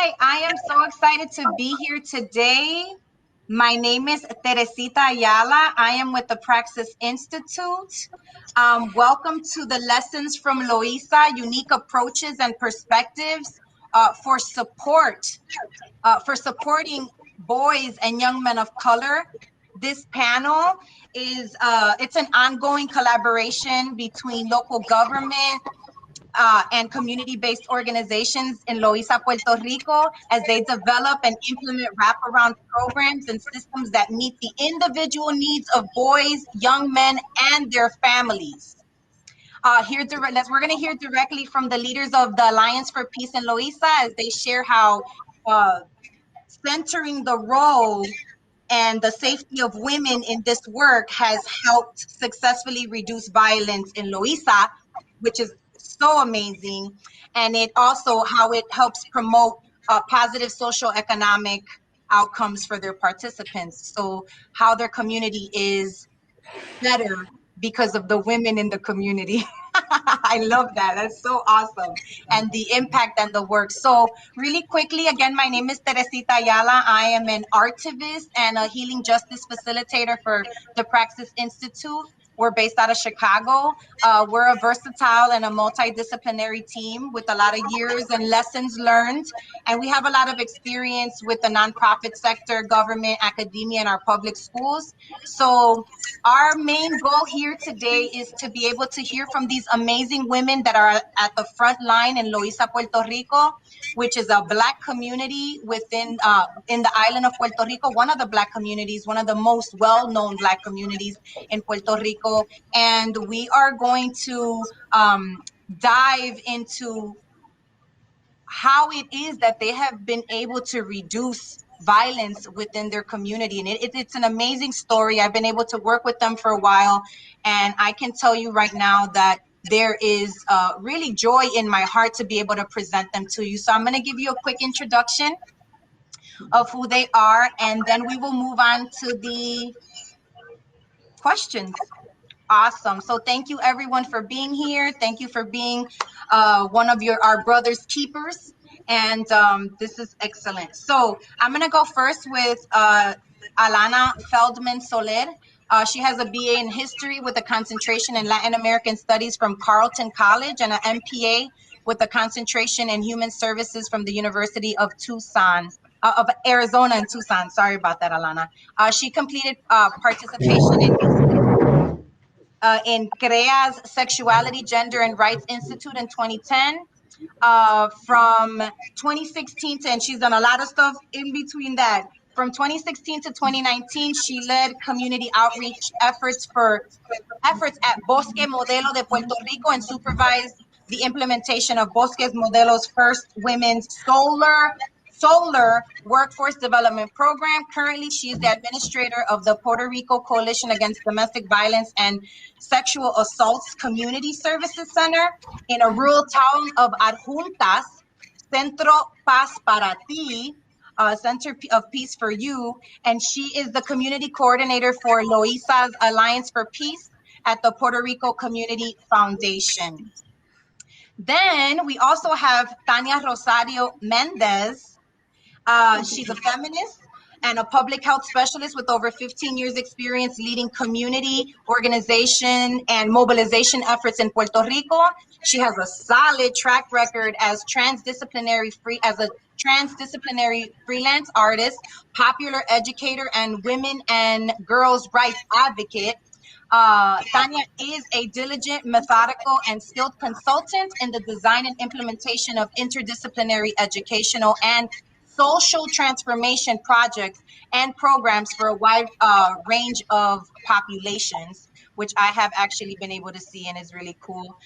Hi, I am so excited to be here today. My name is Teresita Ayala. I am with the Praxis Institute. Welcome to the Lessons from Loíza, Unique Approaches and Perspectives for supporting boys and young men of color. This panel is it's an ongoing collaboration between local government, and community-based organizations in Loíza, Puerto Rico, as they develop and implement wraparound programs and systems that meet the individual needs of boys, young men, and their families. We're going to hear directly from the leaders of the Alliance for Peace in Loíza as they share how uh, centering the role and the safety of women in this work has helped successfully reduce violence in Loíza, which is so amazing. And it also how it helps promote positive social economic outcomes for their participants. So how their community is better because of the women in the community. I love that. That's so awesome. And the impact and the work. So really quickly, again, my name is Teresita Ayala. I am an artivist and a healing justice facilitator for the Praxis Institute. We're based out of Chicago. We're a versatile and a multidisciplinary team with a lot of years and lessons learned. And we have a lot of experience with the nonprofit sector, government, academia, and our public schools. So our main goal here today is to be able to hear from these amazing women that are at the front line in Loíza, Puerto Rico, which is a Black community within in the island of Puerto Rico, one of the Black communities, one of the most well-known Black communities in Puerto Rico. And we are going to dive into how it is that they have been able to reduce violence within their community. And it's an amazing story. I've been able to work with them for a while. And I can tell you right now that there is really joy in my heart to be able to present them to you. So I'm going to give you a quick introduction of who they are, and then we will move on to the questions. Awesome. So thank you everyone for being here. Thank you for being one of our brother's keepers. And this is excellent. So I'm going to go first with Alana Feldman Soler. She has a BA in history with a concentration in Latin American studies from Carleton College and an MPA with a concentration in human services from the University of Tucson. Of Arizona and Tucson. Sorry about that, Alana. She completed participation in CREA's Sexuality, Gender, and Rights Institute in 2010. From 2016 to, and she's done a lot of stuff in between that. From 2016 to 2019, she led community outreach efforts at Bosque Modelo de Puerto Rico and supervised the implementation of Bosque Modelo's first women's solar workforce development program. Currently, she is the administrator of the Puerto Rico Coalition Against Domestic Violence and Sexual Assaults Community Services Center in a rural town of Adjuntas, Centro Paz para Ti, Center of Peace for You. And she is the community coordinator for Loíza's Alliance for Peace at the Puerto Rico Community Foundation. Then we also have Tania Rosario Mendez. She's a feminist and a public health specialist with over 15 years experience leading community organization and mobilization efforts in Puerto Rico. She has a solid track record as a transdisciplinary freelance artist, popular educator, and women and girls' rights advocate. Tania is a diligent, methodical, and skilled consultant in the design and implementation of interdisciplinary educational and social transformation projects and programs for a wide range of populations, which I have actually been able to see and is really cool.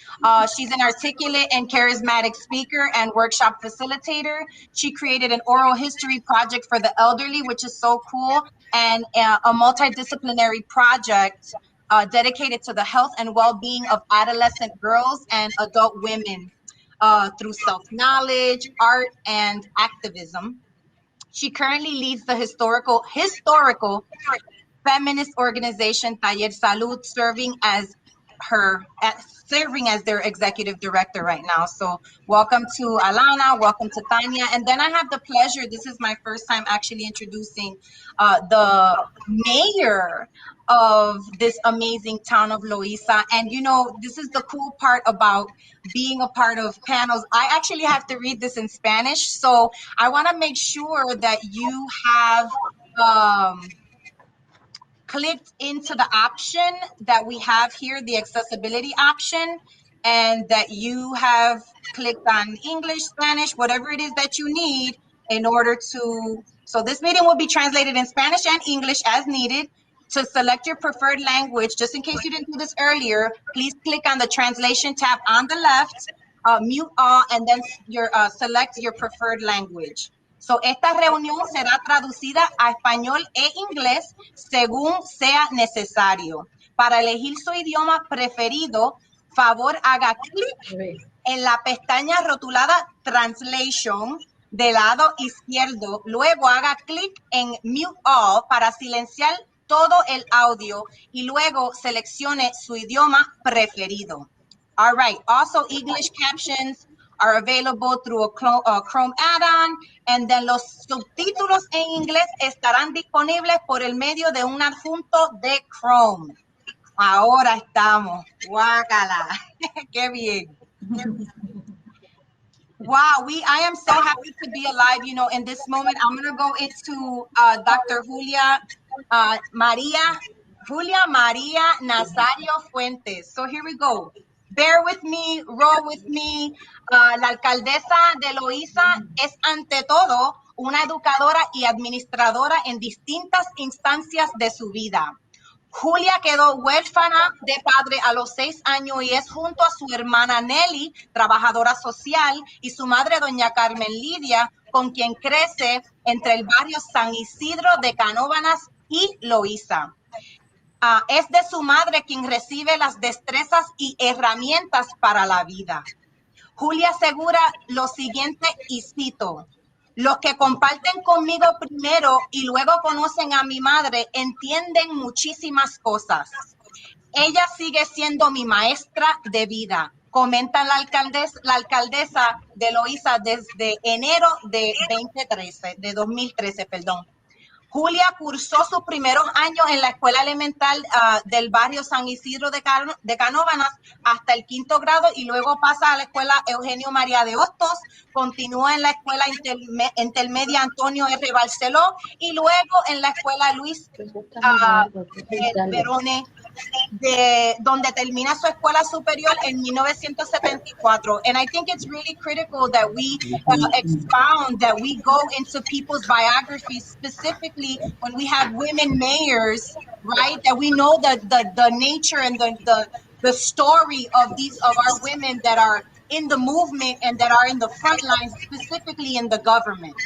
She's an articulate and charismatic speaker and workshop facilitator. She created an oral history project for the elderly, which is so cool, and a multidisciplinary project dedicated to the health and well-being of adolescent girls and adult women through self-knowledge, art, and activism. She currently leads the historical feminist organization Taller Salud, serving as her serving as their executive director right now. So welcome to Alana, welcome to Tanya. And then I have the pleasure, this is my first time actually introducing the mayor of this amazing town of Loíza. And you know, this is the cool part about being a part of panels. I actually have to read this in Spanish. So I want to make sure that you have clicked into the option that we have here, the accessibility option, and that you have clicked on English, Spanish, whatever it is that you need in order to, so this meeting will be translated in Spanish and English as needed. To select your preferred language, just in case you didn't do this earlier, please click on the translation tab on the left, mute all, and then select your preferred language. So, esta reunión será traducida a español e inglés según sea necesario. Para elegir su idioma preferido, favor haga clic en la pestaña rotulada Translation del lado izquierdo. Luego haga clic en Mute All para silenciar todo el audio y luego seleccione su idioma preferido. All right. Also, English captions are available through a Chrome add-on, and then los subtítulos en inglés estarán disponibles por el medio de un adjunto de Chrome. Ahora estamos. Guácala. Qué bien. Wow, I am so happy to be alive. You know, in this moment, I'm going to go into Dr. Julia Maria Nazario Fuentes. So here we go. Bear with me, roll with me. La alcaldesa de Loíza es ante todo una educadora y administradora en distintas instancias de su vida. Julia quedó huérfana de padre a los 6 años y es junto a su hermana Nelly, trabajadora social, y su madre, doña Carmen Lidia, con quien crece entre el barrio San Isidro de Canóvanas y Loíza. Es de su madre quien recibe las destrezas y herramientas para la vida. Julia asegura lo siguiente y cito: los que comparten conmigo primero y luego conocen a mi madre entienden muchísimas cosas. Ella sigue siendo mi maestra de vida, comenta la alcaldesa de Loíza desde enero de 2013, perdón. Julia cursó sus primeros años en la escuela elemental del barrio San Isidro de Canóvanas hasta el 5º grado y luego pasa a la escuela Eugenio María de Hostos, continúa en la escuela intermedia Antonio R. Barceló y luego en la escuela Luis Verone, donde termina su escuela superior en 1974. And I think it's really critical that we expound, that we go into people's biographies, specifically when we have women mayors, right? That we know the nature and the story of our women that are in the movement and that are in the front lines, specifically in the government.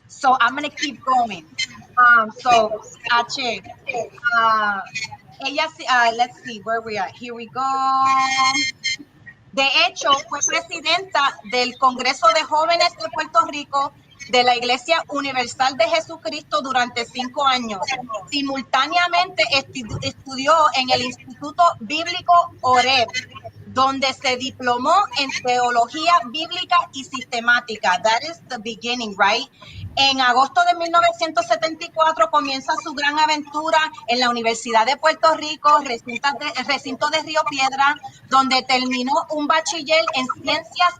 So I'm going to keep going. Ella, let's see where we are. Here we go. De hecho, fue presidenta del Congreso de Jóvenes de Puerto Rico de la Iglesia Universal de Jesucristo durante 5 años. Simultáneamente estudió en el Instituto Bíblico Oreb, donde se diplomó en Teología Bíblica y Sistemática. That is the beginning, right? En agosto de 1974 comienza su gran aventura en la Universidad de Puerto Rico, recinto de Río Piedra, donde terminó un bachiller en ciencias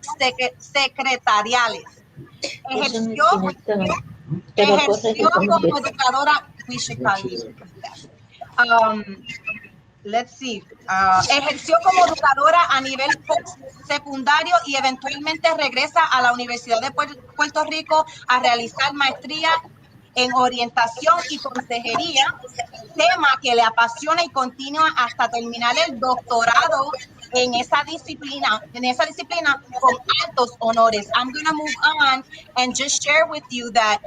secretariales. Ejerció como educadora. Let's see. Ejerció como educadora a nivel secundario y eventualmente regresa a la Universidad de Puerto Rico a realizar maestría en orientación y consejería, tema que le apasiona y continúa hasta terminar el doctorado en esa disciplina con altos honores. I'm going to move on and just share with you that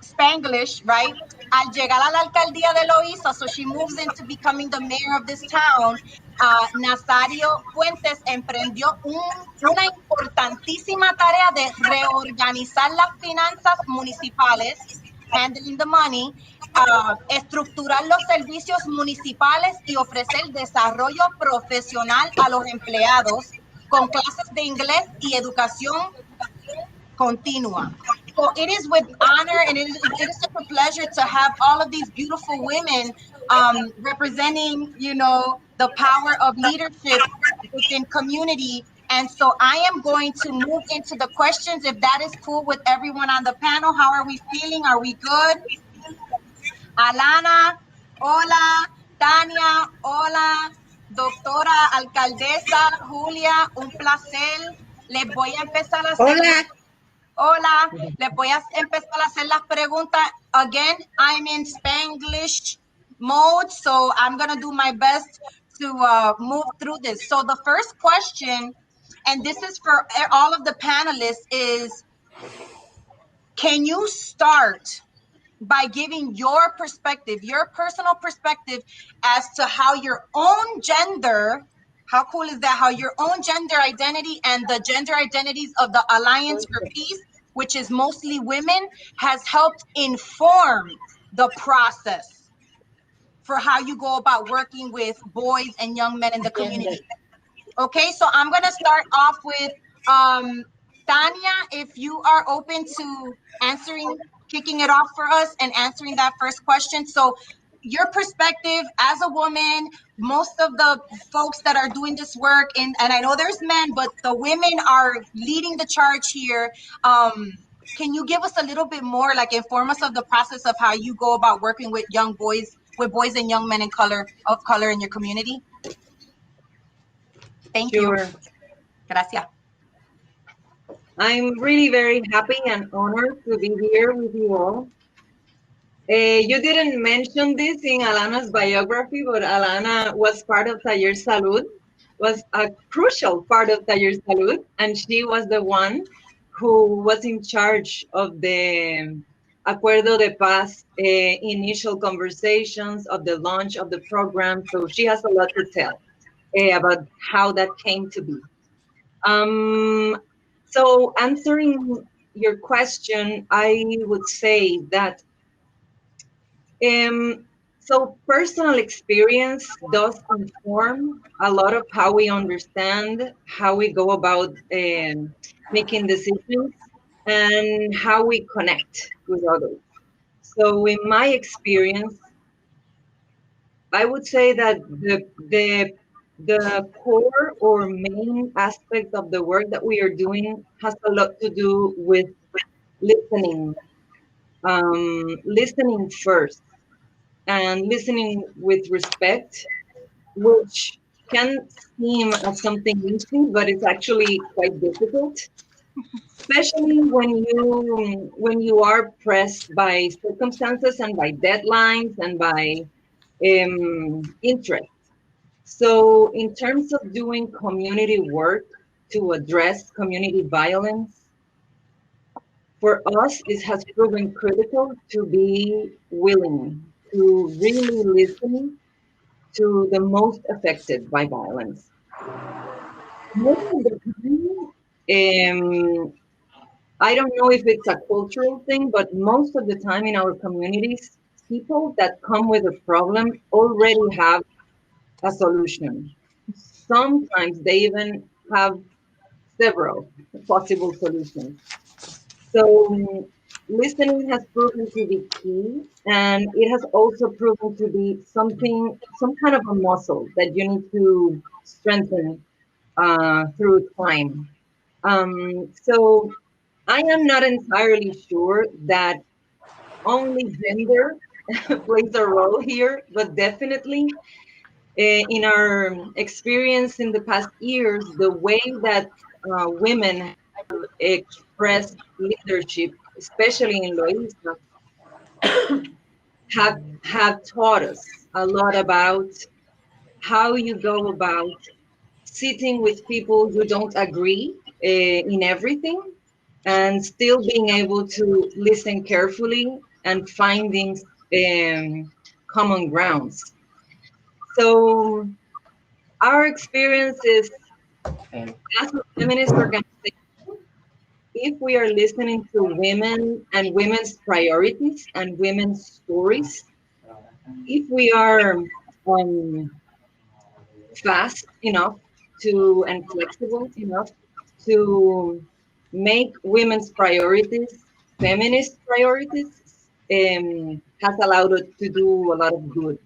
Spanglish, right? Al llegar a la alcaldía de Loíza, so she moves into becoming the mayor of this town, Nazario Fuentes emprendió una importantísima tarea de reorganizar las finanzas municipales, handling the money, estructurar los servicios municipales y ofrecer desarrollo profesional a los empleados con clases de inglés y educación continua. So it is with honor and it is such a pleasure to have all of these beautiful women representing, you know, the power of leadership within community. And so I am going to move into the questions, if that is cool with everyone on the panel. How are we feeling? Are we good? Alana, hola. Tania, hola. Doctora Alcaldesa Julia, un placer. Les voy a empezar a hacer... Hola, les voy a empezar a hacer las preguntas. Again, I'm in Spanglish mode, so I'm going to do my best to move through this. So the first question, and this is for all of the panelists, is can you start by giving your perspective, your personal perspective as to how your own gender, how cool is that? How your own gender identity and the gender identities of the Alliance for Peace, which is mostly women, has helped inform the process for how you go about working with boys and young men in the community. Okay, so I'm going to start off with Tanya, if you are open to answering, kicking it off for us and answering that first question. So your perspective as a woman, most of the folks that are doing this work, and I know there's men, but the women are leading the charge here. Can you give us a little bit more, like inform us of the process of how you go about working with young boys, with boys and young men of color in your community? Thank you. Gracias. I'm really very happy and honored to be here with you all. You didn't mention this in Alana's biography, but Alana was part of Taller Salud, was a crucial part of Taller Salud, and she was the one who was in charge of the Acuerdo de Paz initial conversations, of the launch of the program. So she has a lot to tell about how that came to be. So answering your question, I would say that so personal experience does inform a lot of how we understand, how we go about making decisions, and how we connect with others. So in my experience, I would say that the core or main aspect of the work that we are doing has a lot to do with listening, listening first, and listening with respect, which can seem as something easy, but it's actually quite difficult, especially when you are pressed by circumstances and by deadlines and by interest. So in terms of doing community work to address community violence, for us, it has proven critical to be willing to really listen to the most affected by violence. Most of the time, I don't know if it's a cultural thing, but most of the time in our communities, people that come with a problem already have a solution. Sometimes they even have several possible solutions. So listening has proven to be key, and it has also proven to be some kind of a muscle that you need to strengthen through time. So I am not entirely sure that only gender plays a role here, but definitely in our experience in the past years, the way that women express leadership, especially in Loíza, have taught us a lot about how you go about sitting with people you don't agree in everything and still being able to listen carefully and finding common grounds. So our experience is as a feminist organization, if we are listening to women and women's priorities and women's stories, if we are fast enough to and flexible enough to make women's priorities feminist priorities, has allowed us to do a lot of good.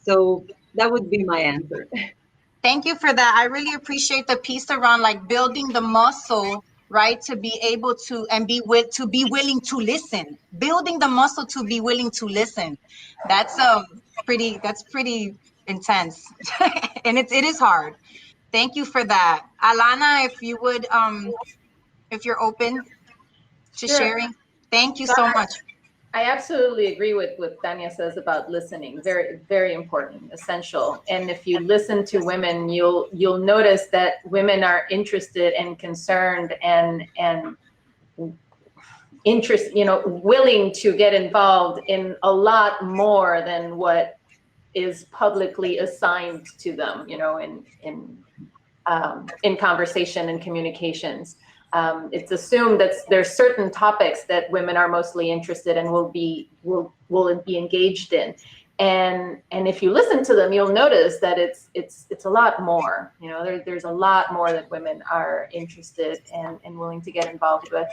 So that would be my answer. Thank you for that. I really appreciate the piece around like building the muscle, right? To be able to and to be willing to listen. Building the muscle to be willing to listen. That's pretty intense. And it is hard. Thank you for that. Alana, if you would if you're open to Sure. sharing. Thank you So so much. I absolutely agree with what Tanya says about listening. Very, very important, essential. And if you listen to women, you'll notice that women are interested and concerned and willing to get involved in a lot more than what is publicly assigned to them, in conversation and communications. It's assumed that there's certain topics that women are mostly interested in, will be engaged in, and if you listen to them, you'll notice that it's a lot more. There's a lot more that women are interested and willing to get involved with.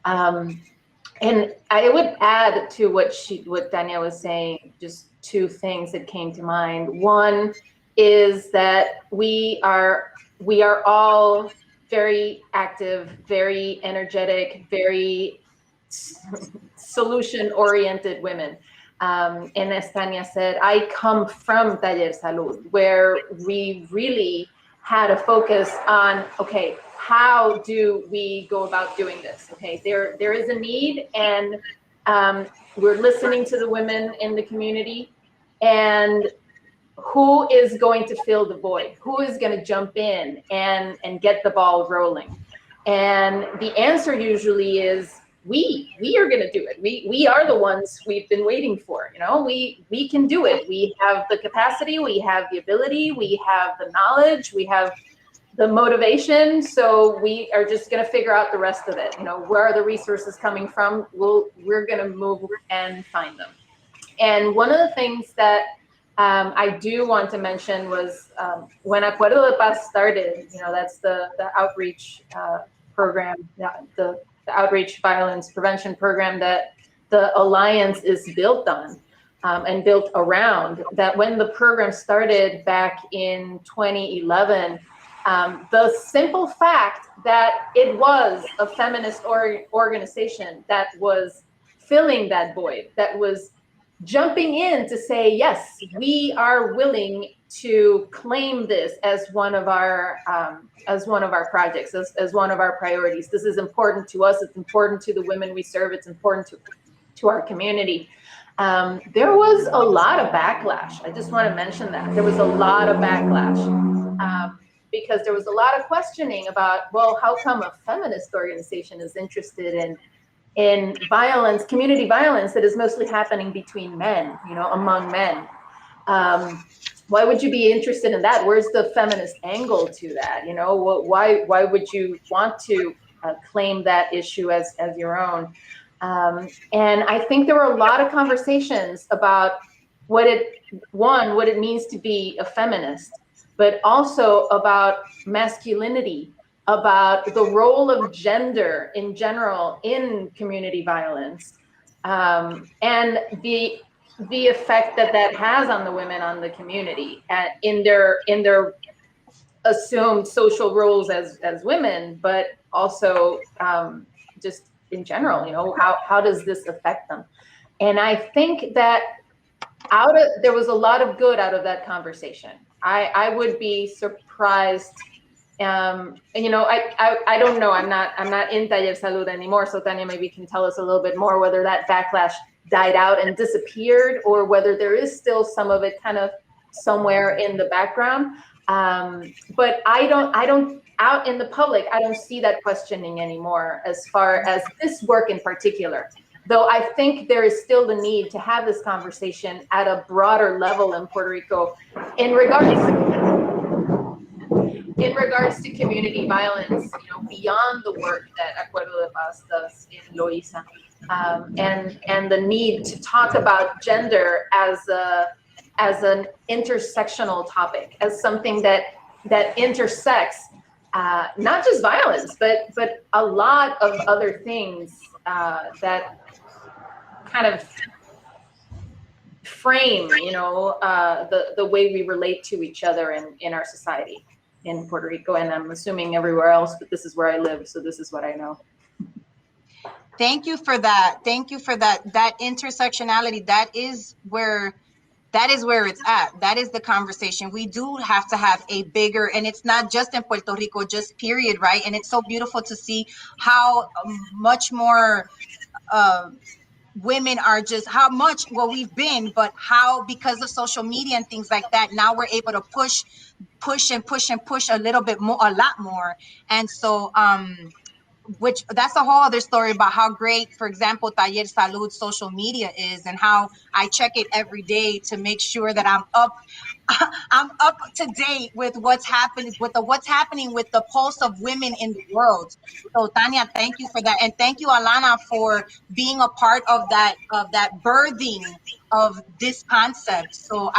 And I would add to what Danielle was saying, just two things that came to mind. One is that we are all very active, very energetic, very solution-oriented women. And as Tanya said, I come from Taller Salud, where we really had a focus on, okay, how do we go about doing this? Okay, there is a need, and we're listening to the women in the community, and who is going to fill the void? Who is going to jump in and get the ball rolling? And the answer usually is we are going to do it. We are the ones we've been waiting for. We can do it. We have the capacity, we have the ability, we have the knowledge, we have the motivation. So we are just going to figure out the rest of it. Where are the resources coming from? We're going to move and find them. And one of the things that I do want to mention was when Acuerdo de Paz started, that's the outreach program, the outreach violence prevention program that the Alliance is built on and built around. That when the program started back in 2011, the simple fact that it was a feminist organization that was filling that void, that was jumping in to say, yes, we are willing to claim this as one of our projects, as one of our priorities. This is important to us. It's important to the women we serve. It's important to our community. There was a lot of backlash. I just want to mention that there was a lot of backlash because there was a lot of questioning about, well, how come a feminist organization is interested in violence, community violence that is mostly happening between men, among men. Why would you be interested in that? Where's the feminist angle to that? Why would you want to claim that issue as your own? And I think there were a lot of conversations about what it means to be a feminist, but also about masculinity, about the role of gender in general in community violence, and the effect that has on the women, on the community, in their assumed social roles as women, but also just in general, how does this affect them? And I think that there was a lot of good out of that conversation. I would be surprised. I don't know. I'm not in Taller Salud anymore. So Tanya maybe can tell us a little bit more whether that backlash died out and disappeared, or whether there is still some of it kind of somewhere in the background. But I don't out in the public, I don't see that questioning anymore as far as this work in particular. Though I think there is still the need to have this conversation at a broader level in Puerto Rico in regards to community violence. beyond the work that Acuerdo de Paz does in Loíza, and the need to talk about gender as an intersectional topic, as something that intersects not just violence, but a lot of other things that kind of frame, the way we relate to each other in our society in Puerto Rico, and I'm assuming everywhere else, but this is where I live, so this is what I know. Thank you for that. Thank you for that. That intersectionality, that is where it's at. That is the conversation. We do have to have a bigger, and it's not just in Puerto Rico, just period, right? And it's so beautiful to see how much more women are just, how much, well, we've been, but how, because of social media and things like that, now we're able to push a little bit more, a lot more. And so, which that's a whole other story about how great, for example, Taller Salud's social media is, and how I check it every day to make sure that I'm up to date with what's happening with the pulse of women in the world. So Tanya, thank you for that, and thank you, Alana, for being a part of that birthing of this concept. So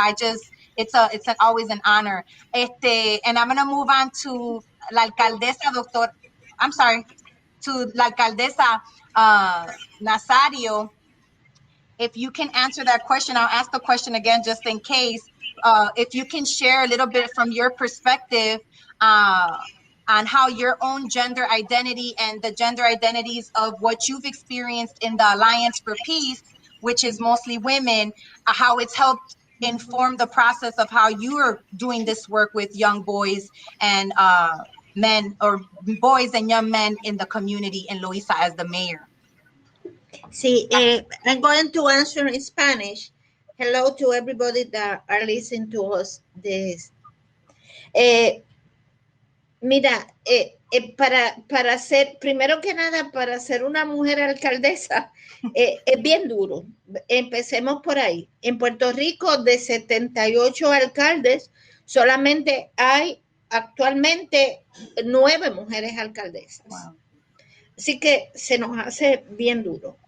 it's always an honor. And I'm gonna move on to la alcaldesa, to la alcaldesa Nazario. If you can answer that question, I'll ask the question again just in case. If you can share a little bit from your perspective on how your own gender identity and the gender identities of what you've experienced in the Alliance for Peace, which is mostly women, how it's helped inform the process of how you are doing this work with young boys and men, or boys and young men in the community in Loíza as the mayor. See, I'm going to answer in Spanish. Hello to everybody that are listening to us. Mira, para ser, primero que nada, para ser una mujer alcaldesa, es bien duro. Empecemos por ahí. En Puerto Rico, de 78 alcaldes, solamente hay actualmente 9 mujeres alcaldesas. Wow. Así que se nos hace bien duro.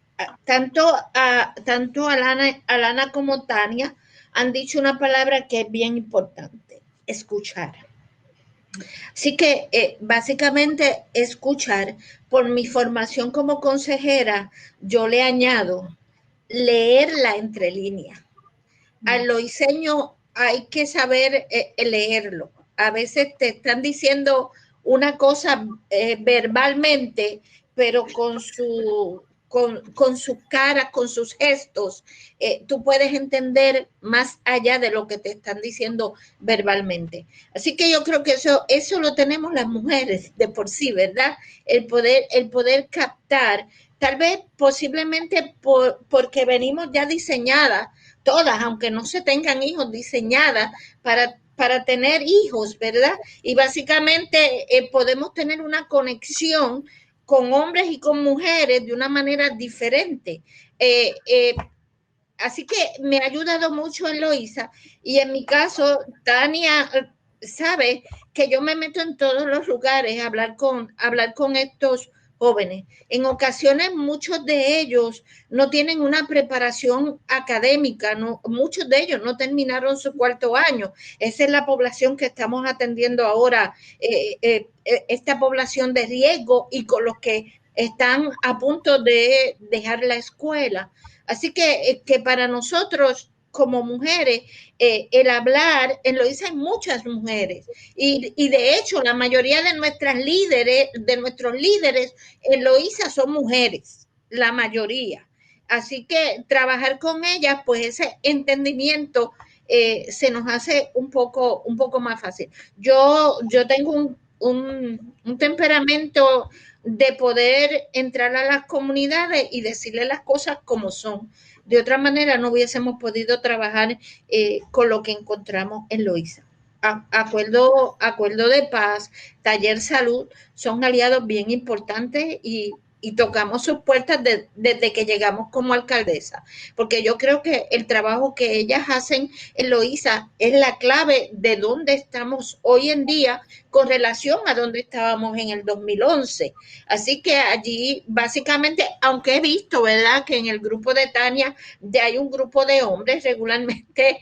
Tanto Alana como Tania han dicho una palabra que es bien importante: escuchar. Así que básicamente escuchar. Por mi formación como consejera, yo le añado leer la entrelínea. Al loiseño hay que saber leerlo. A veces te están diciendo una cosa verbalmente, pero con su cara, con sus gestos, tú puedes entender más allá de lo que te están diciendo verbalmente. Así que yo creo que eso lo tenemos las mujeres de por sí, ¿verdad? El poder captar, tal vez posiblemente porque venimos ya diseñadas, todas, aunque no se tengan hijos, diseñadas para tener hijos, ¿verdad? Y básicamente podemos tener una conexión con hombres y con mujeres de una manera diferente. Así que me ha ayudado mucho en Loíza, y en mi caso, Tania sabe que yo me meto en todos los lugares a hablar con estos jóvenes. En ocasiones muchos de ellos no tienen una preparación académica, muchos de ellos no terminaron su 4º año. Esa es la población que estamos atendiendo ahora, esta población de riesgo, y con los que están a punto de dejar la escuela. Así que para nosotros como mujeres, el hablar, en Loíza hay muchas mujeres, y de hecho la mayoría de nuestros líderes en Loíza son mujeres, la mayoría. Así que trabajar con ellas, pues ese entendimiento se nos hace un poco más fácil. Yo tengo un temperamento de poder entrar a las comunidades y decirle las cosas como son. De otra manera no hubiésemos podido trabajar con lo que encontramos en Loíza. Acuerdo de Paz, Taller Salud son aliados bien importantes, y y tocamos sus puertas desde que llegamos como alcaldesa, porque yo creo que el trabajo que ellas hacen en Loíza es la clave de dónde estamos hoy en día con relación a dónde estábamos en el 2011. Así que allí básicamente, aunque he visto, ¿verdad?, que en el grupo de Tania ya hay un grupo de hombres, regularmente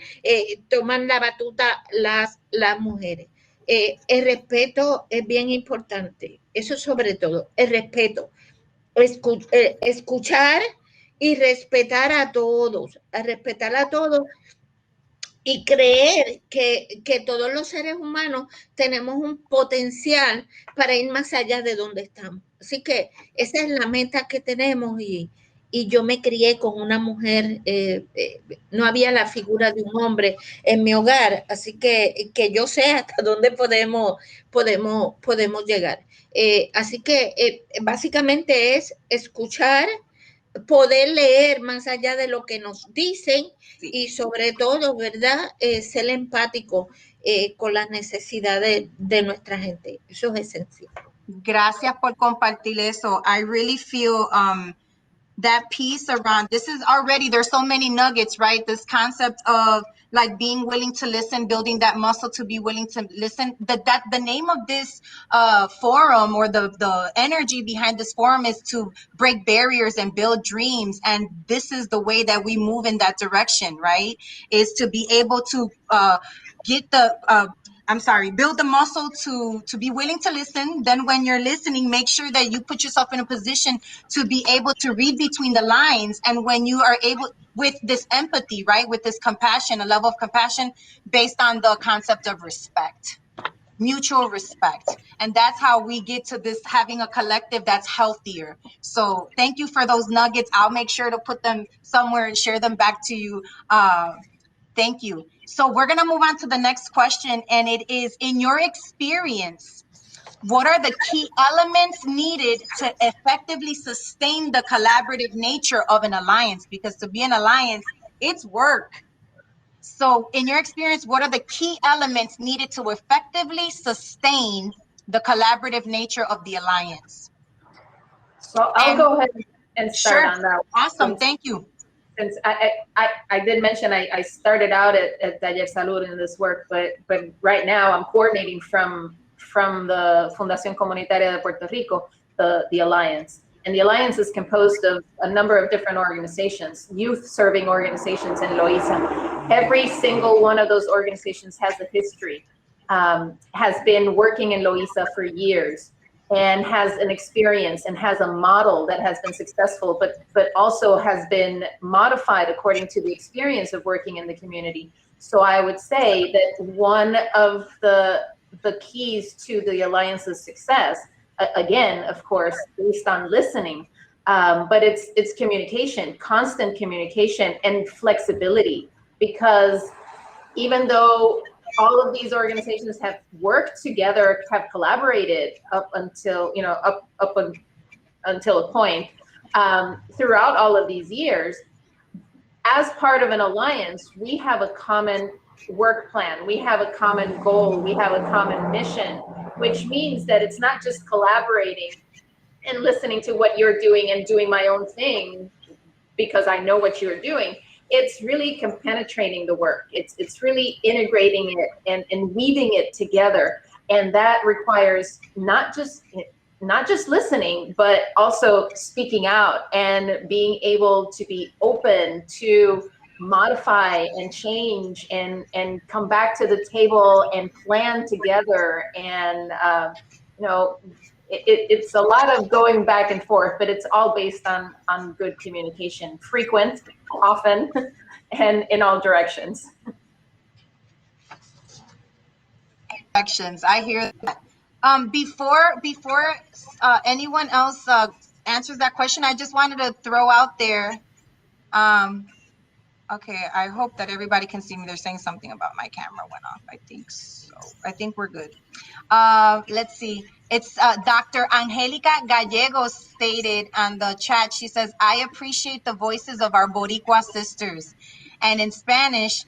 toman la batuta las mujeres. El respeto es bien importante, eso sobre todo, el respeto, escuchar y respetar a todos y creer que todos los seres humanos tenemos un potencial para ir más allá de donde estamos. Así que esa es la meta que tenemos y yo me crié con una mujer, no había la figura de un hombre en mi hogar, así que yo sé hasta dónde podemos llegar. Así que básicamente es escuchar, poder leer más allá de lo que nos dicen y sobre todo, ¿verdad? Ser empático con las necesidades de nuestra gente. Eso es esencial. Gracias por compartir eso. I really feel that piece around this is already, there's so many nuggets, right? This concept of like being willing to listen, building that muscle to be willing to listen. That the name of this forum, or the energy behind this forum, is to break barriers and build dreams. And this is the way that we move in that direction, right? Is to be able to get the build the muscle to be willing to listen. Then when you're listening, make sure that you put yourself in a position to be able to read between the lines. And when you are able, with this empathy, right, with this compassion, a level of compassion based on the concept of respect, mutual respect. And that's how we get to this, having a collective that's healthier. So thank you for those nuggets. I'll make sure to put them somewhere and share them back to you. Thank you. So we're going to move on to the next question. And it is, in your experience, what are the key elements needed to effectively sustain the collaborative nature of an alliance? Because to be an alliance, it's work. So in your experience, what are the key elements needed to effectively sustain the collaborative nature of the alliance? So I'll go ahead and start on that. Awesome. Thank you. Since I did mention I started out at Taller Salud in this work, but right now I'm coordinating from the Fundación Comunitaria de Puerto Rico, the Alliance. And the Alliance is composed of a number of different organizations, youth serving organizations in Loíza. Every single one of those organizations has a history, has been working in Loíza for years, and has an experience and has a model that has been successful, but also has been modified according to the experience of working in the community. So I would say that one of the keys to the Alliance's success, again, of course, based on listening, but it's communication, constant communication and flexibility, because even though all of these organizations have worked together, have collaborated up until, until a point, throughout all of these years, as part of an alliance, we have a common work plan, we have a common goal, we have a common mission, which means that it's not just collaborating and listening to what you're doing and doing my own thing because I know what you're doing. It's really compenetrating the work. It's really integrating it and weaving it together. And that requires not just listening, but also speaking out and being able to be open to modify and change and come back to the table and plan together. And, it's a lot of going back and forth, but it's all based on good communication, frequent, often, and in all directions. I hear that. Before anyone else answers that question, I just wanted to throw out there. Okay, I hope that everybody can see me. They're saying something about my camera went off. I think so. I think we're good. Let's see. It's Dr. Angelica Gallegos stated on the chat. She says, I appreciate the voices of our Boricua sisters. And in Spanish,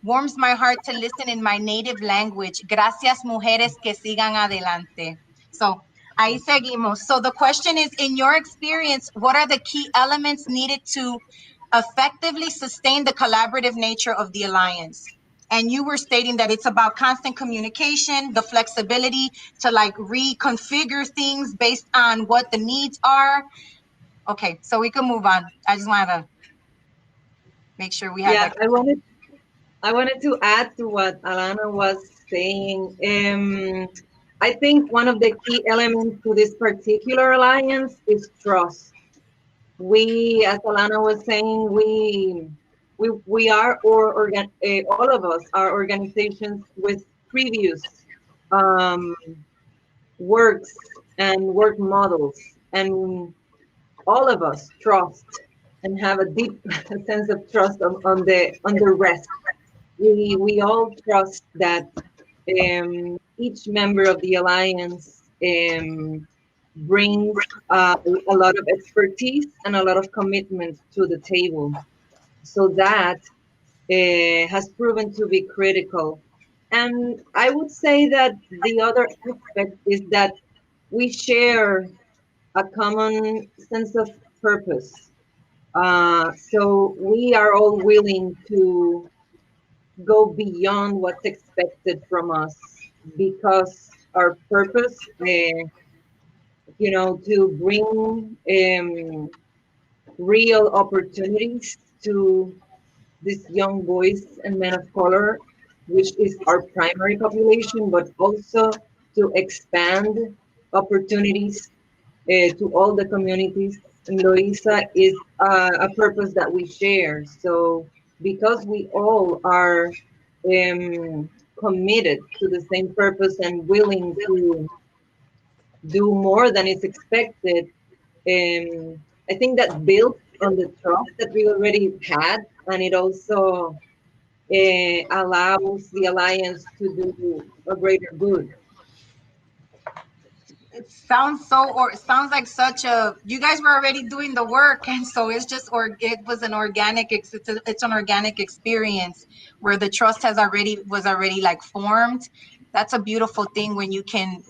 warms my heart to listen in my native language. Gracias, mujeres, que sigan adelante. So Ahí seguimos. So the question is, in your experience, what are the key elements needed to effectively sustain the collaborative nature of the alliance? And you were stating that it's about constant communication, the flexibility to like reconfigure things based on what the needs are. Okay, so we can move on. I just wanted to make sure we had Yeah, that. I wanted to add to what Alana was saying. I think one of the key elements to this particular alliance is trust. We, as Alana was saying, we are, all of us are organizations with previous um, works and work models, and all of us trust and have a deep sense of trust on the rest. We all trust that each member of the alliance brings a lot of expertise and a lot of commitment to the table. So that has proven to be critical. And I would say that the other aspect is that we share a common sense of purpose. So we are all willing to go beyond what's expected from us because our purpose, to bring real opportunities to these young boys and men of color, which is our primary population, but also to expand opportunities to all the communities in Loíza is a purpose that we share. So because we all are committed to the same purpose and willing to do more than is expected, I think that builds on the trust that we already had, and it also allows the alliance to do a greater good. It sounds so, or it sounds like such a, you guys were already doing the work. And so it's just, or it was an organic, it's an organic experience where the trust was already like formed. That's a beautiful thing when you can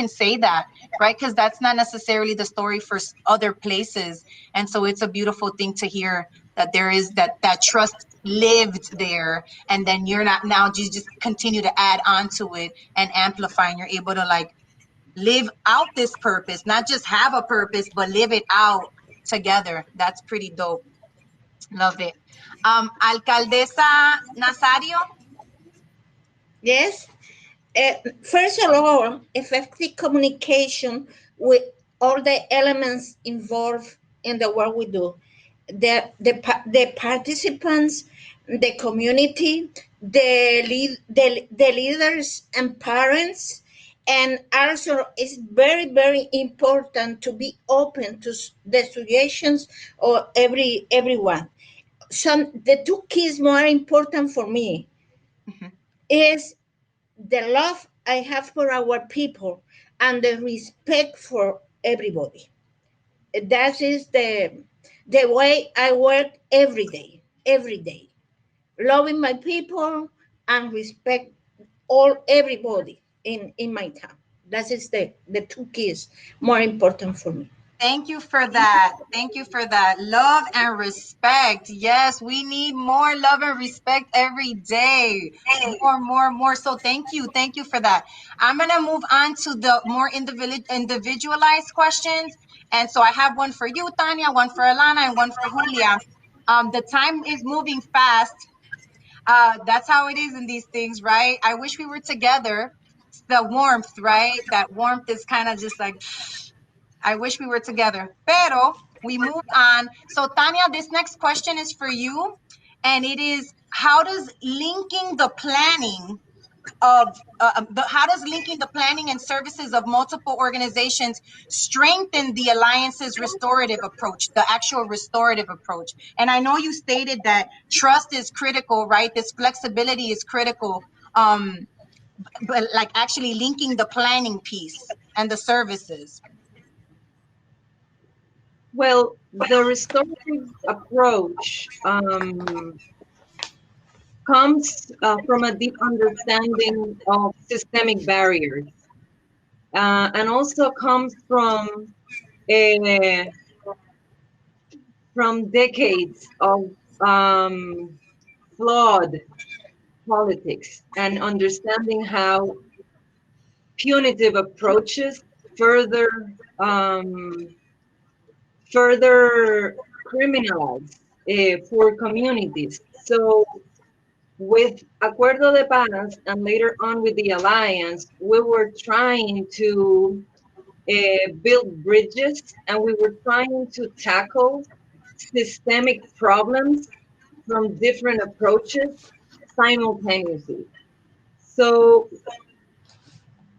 say that, right? Because that's not necessarily the story for other places. And so it's a beautiful thing to hear that there is that trust lived there, and then you're not, now you just continue to add on to it and amplify, and you're able to like live out this purpose, not just have a purpose, but live it out together. That's pretty dope. Love it. Alcaldesa Nazario. Yes. First of all, effective communication with all the elements involved in the work we do. The participants, the community, the leaders and parents, and also it's very, very important to be open to the suggestions of everyone. The two keys more important for me is the love I have for our people and the respect for everybody. That is the way I work every day, loving my people and respect everybody in my town. That is the two keys more important for me. Thank you for that. Thank you for that. Love and respect. Yes, we need more love and respect every day. More. So thank you. Thank you for that. I'm going to move on to the more individualized questions. And so I have one for you, Tanya, one for Alana, and one for Julia. The time is moving fast. That's how it is in these things, right? I wish we were together. The warmth, right? That warmth is kind of just like, I wish we were together. Pero we move on. So Tanya, this next question is for you. And it is, how does linking the planning and services of multiple organizations strengthen the alliance's restorative approach, the actual restorative approach? And I know you stated that trust is critical, right? This flexibility is critical. But like actually linking the planning piece and the services. Well, the restorative approach comes from a deep understanding of systemic barriers. and also comes uh, from decades of flawed politics and understanding how punitive approaches further um, further criminalize poor communities. So with Acuerdo de Paz and later on with the Alliance, we were trying to build bridges and we were trying to tackle systemic problems from different approaches simultaneously. So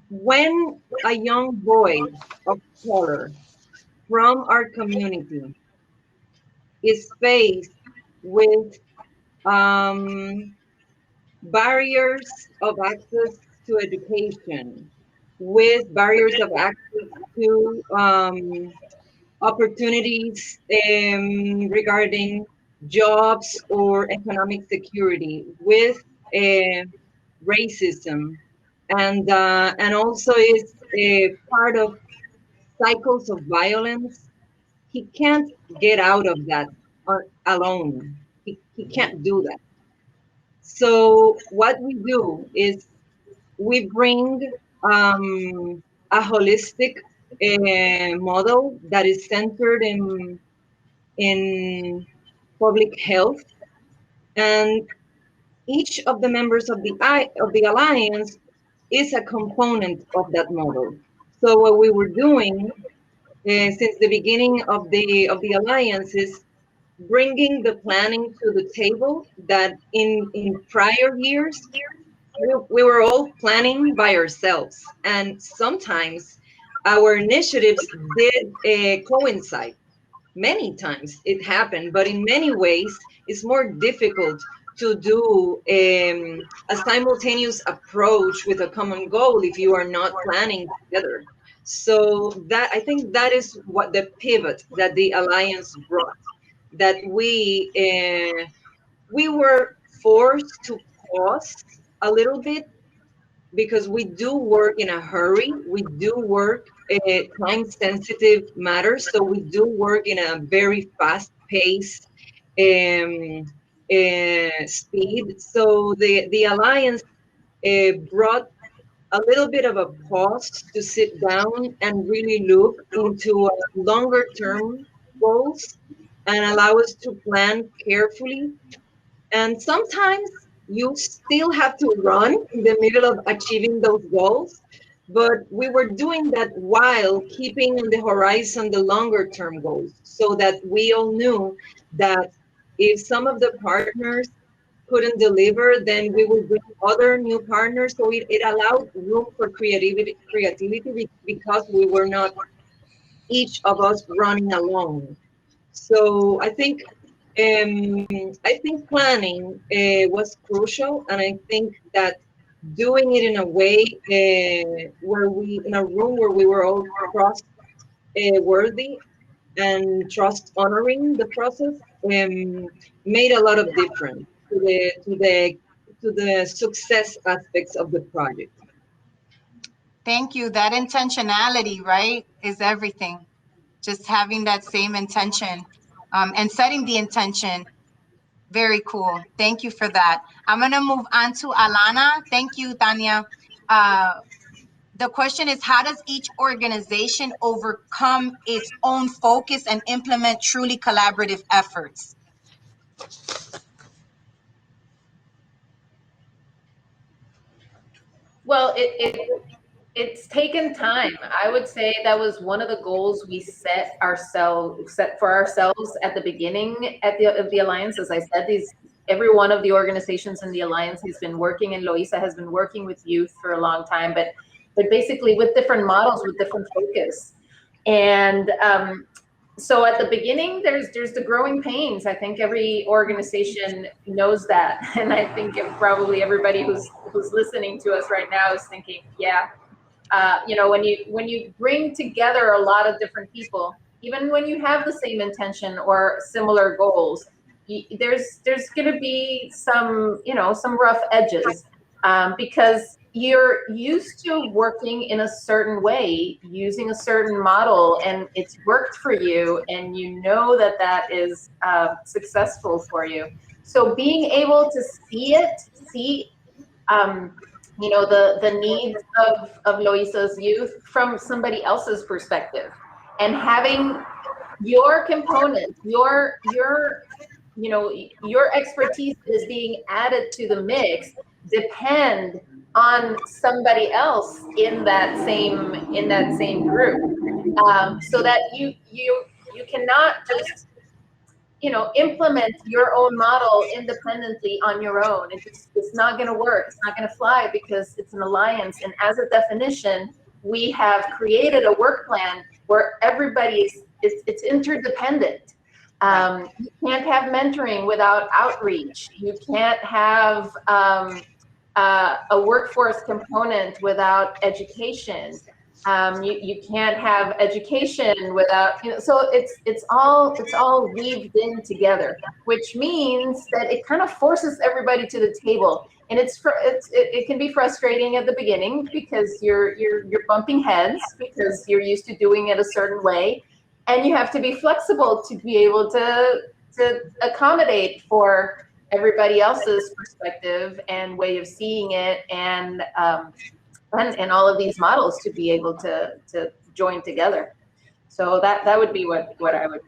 when a young boy of color from our community is faced with um, barriers of access to education, with barriers of access to opportunities regarding jobs or economic security, with uh, racism, and also is a part of cycles of violence. He can't get out of that alone. He can't do that. So what we do is we bring a holistic model that is centered in public health, and each of the members of the alliance is a component of that model. So what we were doing since the beginning of the alliance is bringing the planning to the table that in prior years we were all planning by ourselves, and sometimes our initiatives did coincide. Many times it happened, but in many ways it's more difficult to do a simultaneous approach with a common goal if you are not planning together. So that I think that is what the pivot that the alliance brought, that we were forced to pause a little bit because we do work in a hurry. We do work time sensitive matters. So we do work in a very fast paced um, speed. So the alliance brought a little bit of a pause to sit down and really look into longer term goals and allow us to plan carefully. And sometimes you still have to run in the middle of achieving those goals. But we were doing that while keeping on the horizon the longer term goals, so that we all knew that if some of the partners couldn't deliver, then we would bring other new partners. So it allowed room for creativity because we were not each of us running alone. So I think planning was crucial, and I think that doing it in a way where we, in a room where we were all trust worthy and trust honoring the process, made a lot of difference to the success aspects of the project. Thank you. That intentionality, right, is everything. Just having that same intention and setting the intention. Very cool. Thank you for that. I'm going to move on to Alana. Thank you, Tanya. The question is, how does each organization overcome its own focus and implement truly collaborative efforts? Well, it's taken time. I would say that was one of the goals we set for ourselves at the beginning of the alliance. As I said, every one of the organizations in the alliance has been working, and Loíza has been working with youth for a long time, but basically with different models, with different focus. And so at the beginning, there's the growing pains. I think every organization knows that, and I think probably everybody who's listening to us right now is thinking, yeah. When you bring together a lot of different people, even when you have the same intention or similar goals, there's going to be some rough edges, because you're used to working in a certain way, using a certain model, and it's worked for you, and you know that that is successful for you. So being able to see you know, the needs of Loíza's youth from somebody else's perspective, and having your component, your you know, your expertise is being added to the mix, depend on somebody else in that same group, so that you cannot just, you know, implement your own model independently on your own. It's not going to work. It's not going to fly, because it's an alliance. And as a definition, we have created a work plan where everybody's it's interdependent. You can't have mentoring without outreach. You can't have a workforce component without education. You can't have education without, you know, so it's all weaved in together, which means that it kind of forces everybody to the table. And it can be frustrating at the beginning, because you're bumping heads, because you're used to doing it a certain way, and you have to be flexible to be able to accommodate for everybody else's perspective and way of seeing it, and all of these models to be able to join together. So that would be what I would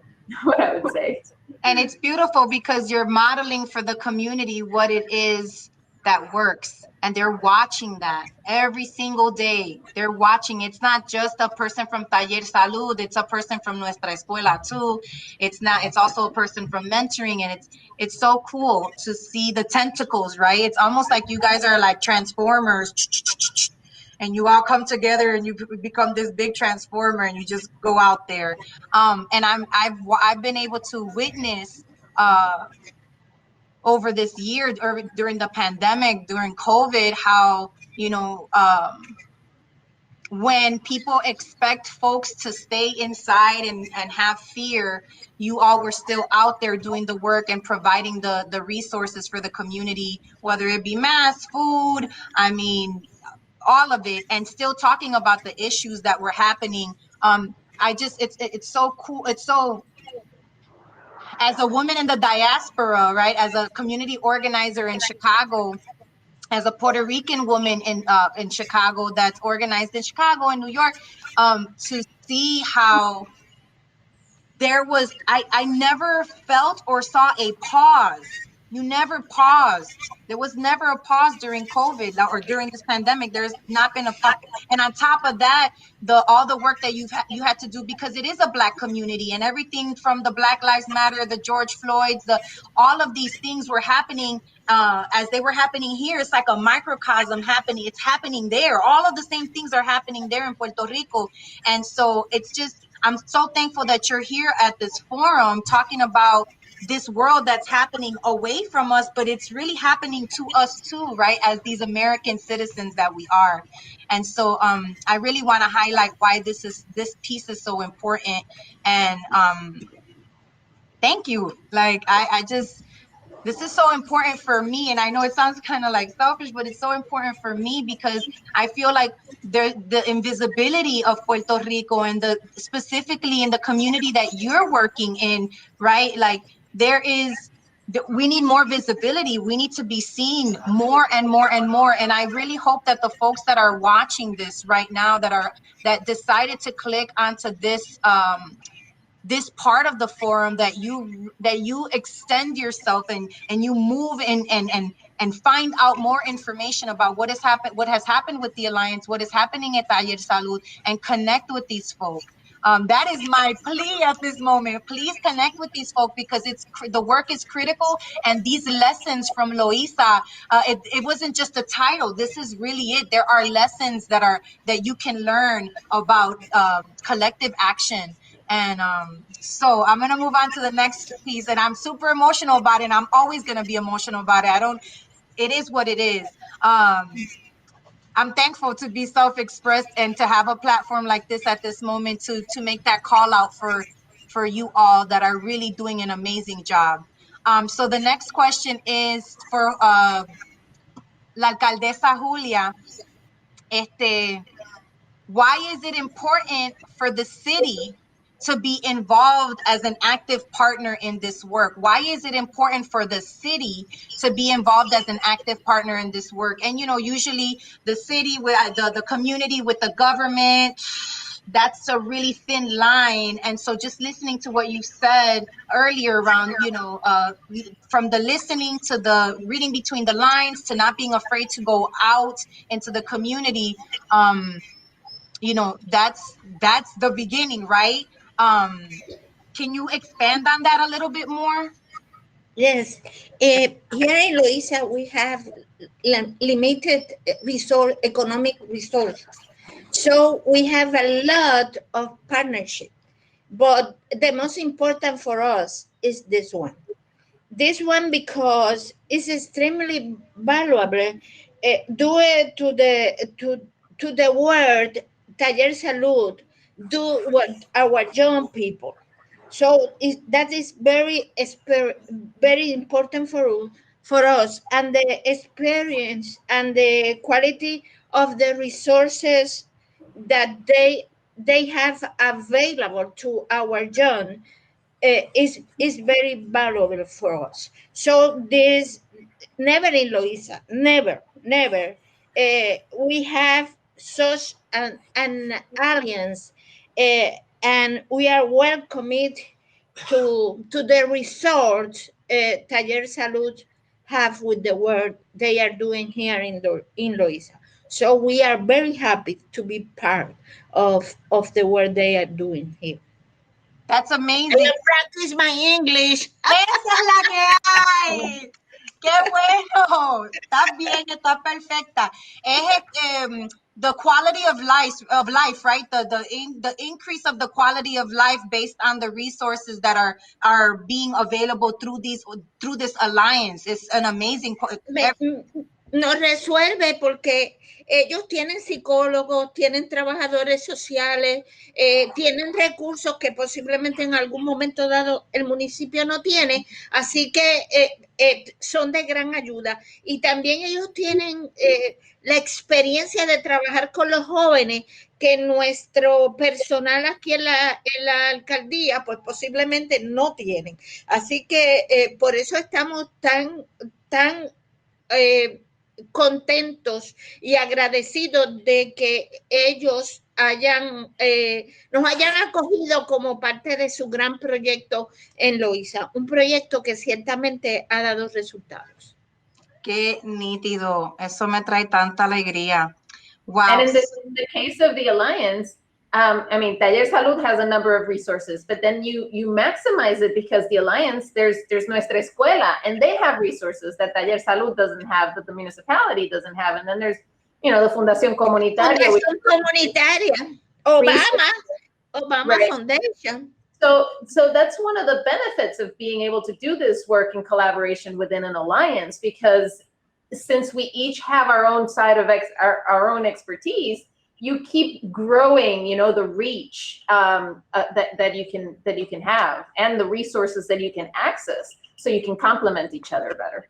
what I would say. And it's beautiful because you're modeling for the community what it is that works. And they're watching that every single day. They're watching. It's not just a person from Taller Salud. It's a person from Nuestra Escuela too. It's also a person from mentoring. And it's so cool to see the tentacles, right? It's almost like you guys are like transformers. And you all come together and you become this big transformer, and you just go out there. And I've been able to witness over this year, or during the pandemic, during COVID, how, you know, when people expect folks to stay inside and have fear, you all were still out there doing the work and providing the resources for the community, whether it be masks, food, I mean, all of it, and still talking about the issues that were happening. It's so cool. It's so, as a woman in the diaspora, right, as a community organizer in Chicago, as a Puerto Rican woman in Chicago that's organized in Chicago and New York, to see how there was, I never felt or saw a pause. You never paused. There was never a pause during COVID or during this pandemic. There's not been a pause. And on top of that, all the work that you had to do, because it is a Black community, and everything from the Black Lives Matter, the George Floyds, all of these things were happening as they were happening here. It's like a microcosm happening. It's happening there. All of the same things are happening there in Puerto Rico. And so it's just, I'm so thankful that you're here at this forum talking about this world that's happening away from us, but it's really happening to us too, right? As these American citizens that we are. And so I really want to highlight why this piece is so important. And thank you. Like, this is so important for me. And I know it sounds kind of like selfish, but it's so important for me because I feel like the invisibility of Puerto Rico, and specifically in the community that you're working in, right? Like, we need more visibility. We need to be seen more and more and more. And I really hope that the folks that are watching this right now, that decided to click onto this part of the forum, that you extend yourself and you move and find out more information about what has happened with the Alliance, what is happening at Taller Salud, and connect with these folk. That is my plea at this moment. Please connect with these folk, because the work is critical, and these lessons from Loíza, it wasn't just a title. This is really it. There are lessons that you can learn about collective action. And so I'm going to move on to the next piece, and I'm super emotional about it. And I'm always going to be emotional about it. It is what it is. I'm thankful to be self-expressed and to have a platform like this at this moment to make that call out for you all that are really doing an amazing job. So the next question is for La Alcaldesa Julia. why is it important for the city to be involved as an active partner in this work? Why is it important for the city to be involved as an active partner in this work? And, you know, usually the city with the community with the government, that's a really thin line. And so just listening to what you said earlier around, you know, from the listening to the reading between the lines to not being afraid to go out into the community, you know, that's the beginning, right? Can you expand on that a little bit more? Yes. Here in Loíza, we have limited economic resources. So we have a lot of partnership. But the most important for us is this one. This one because it's extremely valuable due to the word Taller Salud do what our young people. So that is very important for us, and the experience and the quality of the resources that they have available to our young is very valuable for us. So this never in Loíza, never. We have such an alliance, and we are well committed to the resort Taller Salud have with the work they are doing here in Loíza. So we are very happy to be part of the work they are doing here. That's I amazing. will practice my English. Esa es la que hay. ¡Qué bueno! Está bien, está perfecta. Es the quality of life, right? The increase of the quality of life based on the resources that are being available through this alliance. It's an amazing. Nos resuelve porque ellos tienen psicólogos, tienen trabajadores sociales, tienen recursos que posiblemente en algún momento dado el municipio no tiene, así que son de gran ayuda. Y también ellos tienen la experiencia de trabajar con los jóvenes que nuestro personal aquí en la alcaldía pues posiblemente no tienen. Así que por eso estamos tan contentos y agradecidos de que ellos nos hayan acogido como parte de su gran proyecto en Loíza, un proyecto que ciertamente ha dado resultados. Qué nítido, eso me trae tanta alegría. Wow. And in the case of the alliance, I mean, Taller Salud has a number of resources, but then you maximize it because the alliance, there's Nuestra Escuela, and they have resources that Taller Salud doesn't have, that the municipality doesn't have, and then there's, you know, the Fundación Comunitaria. Fundación Comunitaria, Obama Right. Foundation. So that's one of the benefits of being able to do this work in collaboration within an alliance, because since we each have our own side of our own expertise, you keep growing, you know, the reach that you can have and the resources that you can access, so you can complement each other better.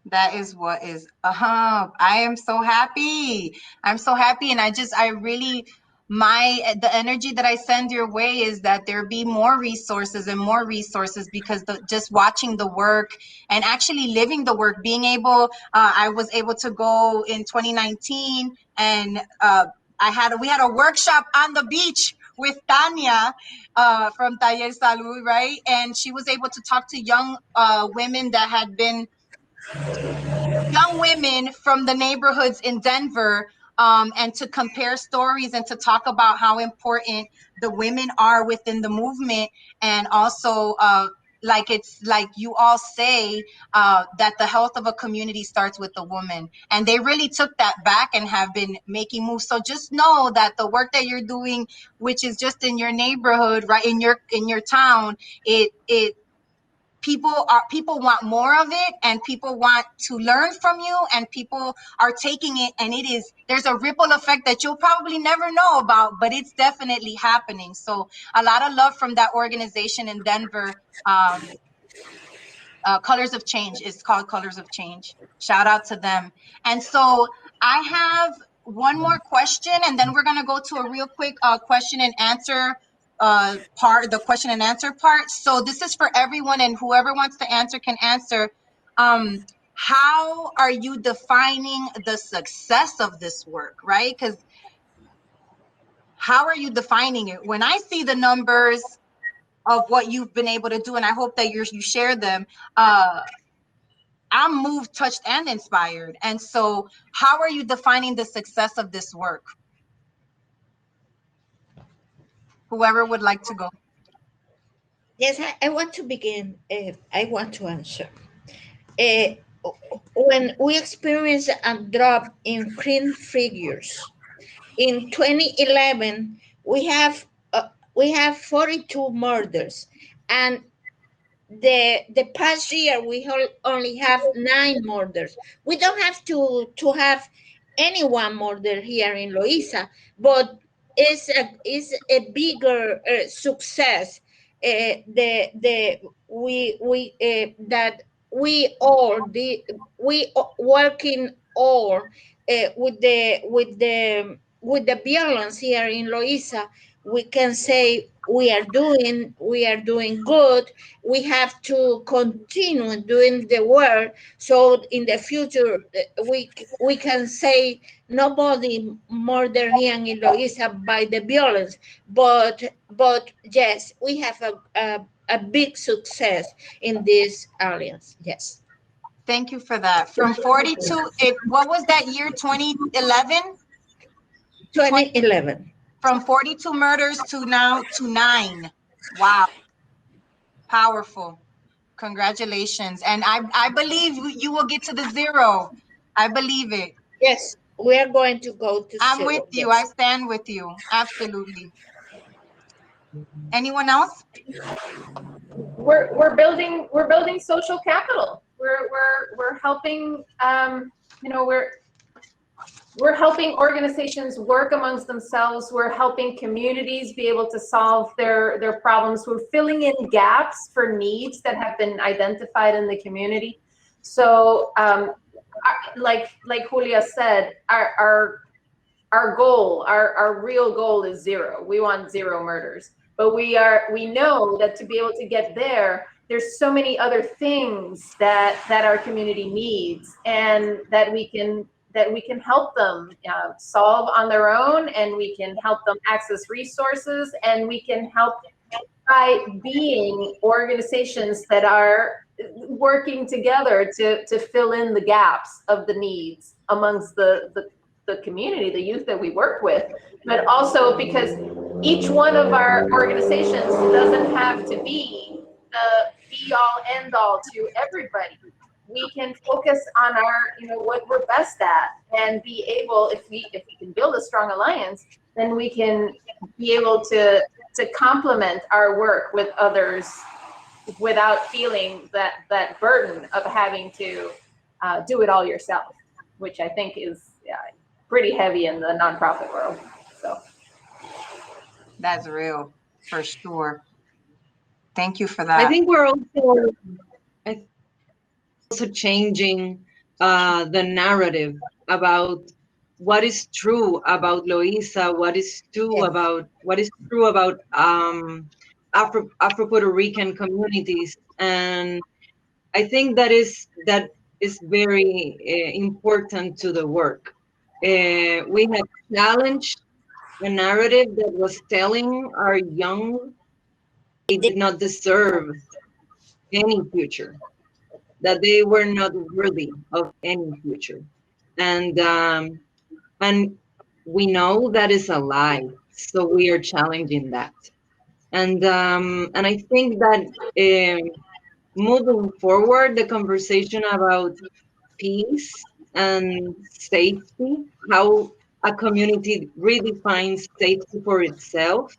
That is what is, I am so happy. I'm so happy. And I really, the energy that I send your way is that there be more resources and more resources, because just watching the work and actually living the work, being able, I was able to go in 2019 and we had a workshop on the beach with Tanya from Taller Salud, right? And she was able to talk to young women that had been young women from the neighborhoods in Denver, and to compare stories and to talk about how important the women are within the movement. And also, it's like you all say, that the health of a community starts with the woman. And they really took that back and have been making moves. So just know that the work that you're doing, which is just in your neighborhood, right, in your town, people want more of it, and people want to learn from you, and people are taking it, and there's a ripple effect that you'll probably never know about, but it's definitely happening. So a lot of love from that organization in Denver. Colors of Change is called Colors of Change. Shout out to them. And so I have one more question, and then we're going to go to a real quick question and answer part, the question and answer part. So this is for everyone, and whoever wants to answer can answer. How are you defining the success of this work, right? Because how are you defining it? When I see the numbers of what you've been able to do, and I hope that you share them, I'm moved, touched, and inspired. And so how are you defining the success of this work? Whoever would like to go. Yes, I want to begin. I want to answer. Uh, when we experience a drop in crime figures, in 2011, we have 42 murders, and the past year we only have 9 murders. We don't have to have anyone murder here in Loíza, but it's a bigger success. The we that we all the we working all with the violence here in Loíza. We can say we are doing good. We have to continue doing the work, so in the future we can say nobody murder here in Loíza by the violence, but yes, we have a big success in this alliance. Yes. Thank you for that. From 42, what was that year, 2011? 2011. From 42 murders to now to 9. Wow. Powerful. Congratulations. And I believe you will get to the 0. I believe it. Yes, we are going to go to I'm 0. with you. Yes. I stand with you. Absolutely. Anyone else? We're building social capital. We're helping, we're helping organizations work amongst themselves. We're helping communities be able to solve their problems. We're filling in gaps for needs that have been identified in the community. So like Julia said, our goal, our real goal is 0. We want 0 murders. But we know that to be able to get there, there's so many other things that our community needs, and that we can help them solve on their own, and we can help them access resources, and we can help by being organizations that are working together to fill in the gaps of the needs amongst the community, the youth that we work with, but also because each one of our organizations doesn't have to be the be-all, end-all to everybody. We can focus on what we're best at, and be able, if we can build a strong alliance, then we can be able to complement our work with others without feeling that burden of having to do it all yourself, which I think is pretty heavy in the nonprofit world. So that's real, for sure. Thank you for that. I think we're also changing the narrative about what is true about Loíza, what is true about Afro-Puerto Rican communities, and I think that is very important to the work. We have challenged a narrative that was telling our young they did not deserve any future, that they were not worthy of any future, and we know that is a lie. So we are challenging that, and I think that moving forward, the conversation about peace and safety, how a community redefines safety for itself,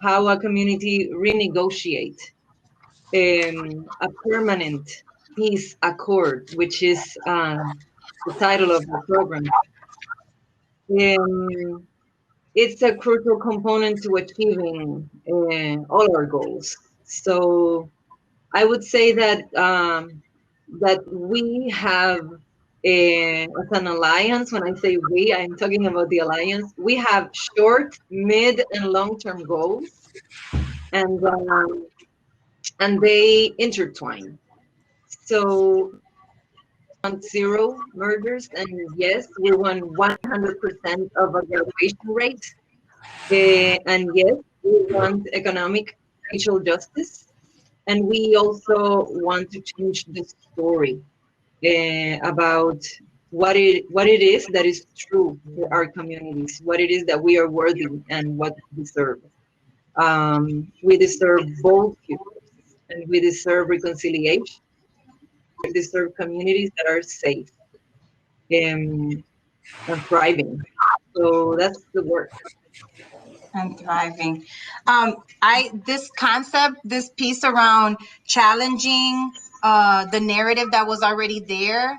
how a community renegotiate a permanent peace accord, which is the title of the program. It's a crucial component to achieving all our goals. So I would say that that we have As an alliance, when I say we, I'm talking about the alliance. We have short, mid, and long-term goals, and they intertwine. So we want zero murders, and yes, we want 100% of a graduation rate. And yes, we want economic racial justice, and we also want to change the story about what it is that is true for our communities, what it is that we are worthy and what we deserve. We deserve bold futures, and we deserve reconciliation. We deserve communities that are safe um, and thriving. So that's the work. And thriving. This concept, this piece around challenging the narrative that was already there,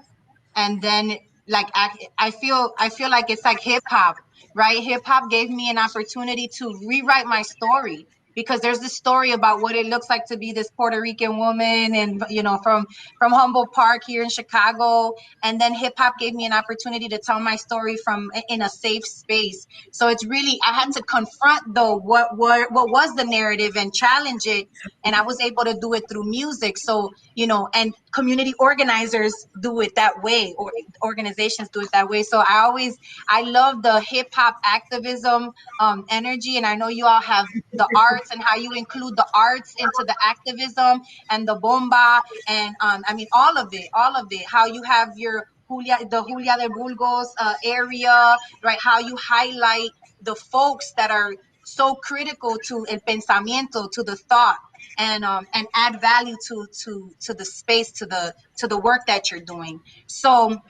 and then like I feel like it's like hip hop, right? Hip hop gave me an opportunity to rewrite my story, because there's this story about what it looks like to be this Puerto Rican woman, and from Humboldt Park here in Chicago, and then hip hop gave me an opportunity to tell my story from in a safe space. So it's really, I had to confront though what was the narrative and challenge it, and I was able to do it through music. So and community organizers do it that way, or organizations do it that way. So I love the hip hop activism energy, and I know you all have the arts and how you include the arts into the activism and the bomba, and I mean all of it. How you have the Julia de Burgos area, right? How you highlight the folks that are so critical to el pensamiento, to the thought, and add value to the space, to the work that you're doing. So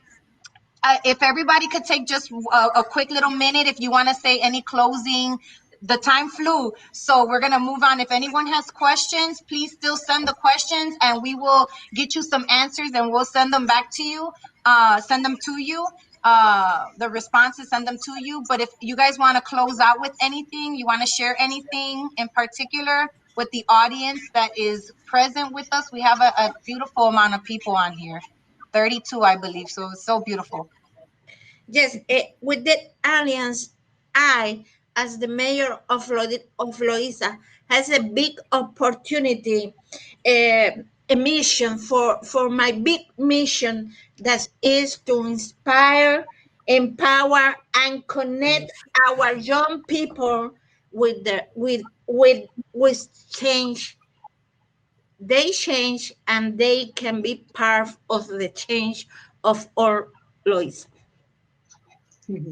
if everybody could take just a quick little minute, if you want to say any closing. The time flew, so we're gonna move on. If anyone has questions, please still send the questions, and we will get you some answers, and we'll send them back to you. Send them to you. The responses, send them to you. But if you guys want to close out with anything, you want to share anything in particular with the audience that is present with us, we have a beautiful amount of people on here, 32, I believe. So it's so beautiful. Yes, with the alliance, I, as the mayor of Loíza, has a big opportunity, a mission for my big mission, that is to inspire, empower, and connect our young people with with change. They change, and they can be part of the change of our Loíza.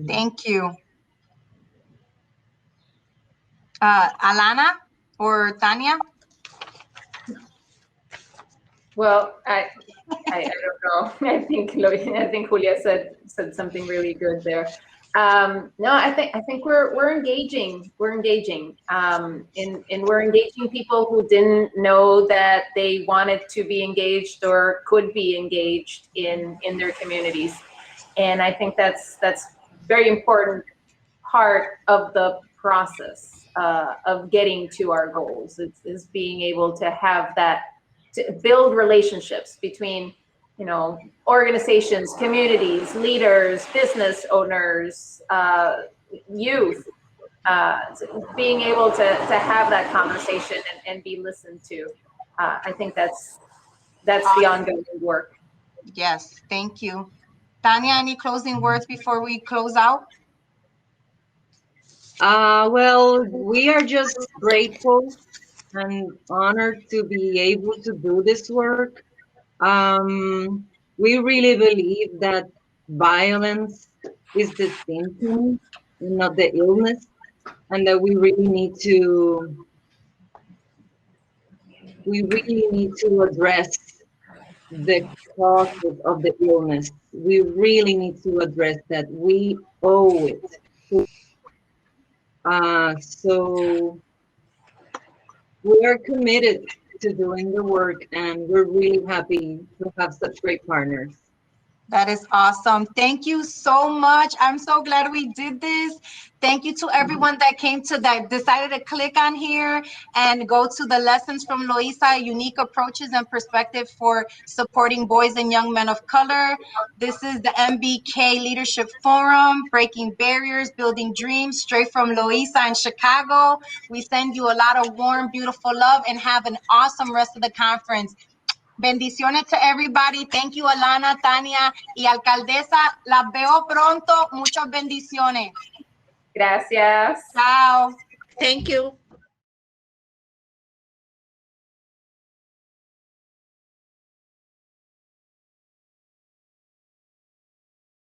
Thank you. Alana or Tanya? Well, I don't know. I think Julia said something really good there. No, I think we're engaging. We're engaging. And we're engaging people who didn't know that they wanted to be engaged or could be engaged in their communities. And I think that's very important part of the process of getting to our goals. Is being able to have that, to build relationships between organizations, communities, leaders, business owners, youth, being able to have that conversation and be listened to. I think that's the ongoing work. Yes, thank you. Tanya, any closing words before we close out? Well, we are just grateful and honored to be able to do this work. We really believe that violence is the symptom and not the illness, and that we really need to address the causes of the illness. We really need to address that. We owe it. So we are committed to doing the work, and we're really happy to have such great partners. That is awesome. Thank you so much. I'm so glad we did this. Thank you to everyone that decided to click on here and go to the lessons from Loíza, unique approaches and perspective for supporting boys and young men of color. This is the MBK Leadership Forum, breaking barriers, building dreams, straight from Loíza in Chicago. We send you a lot of warm, beautiful love and have an awesome rest of the conference. Bendiciones to everybody. Thank you, Alana, Tania y Alcaldesa. Las veo pronto. Muchas bendiciones. Gracias. Chao. Thank you.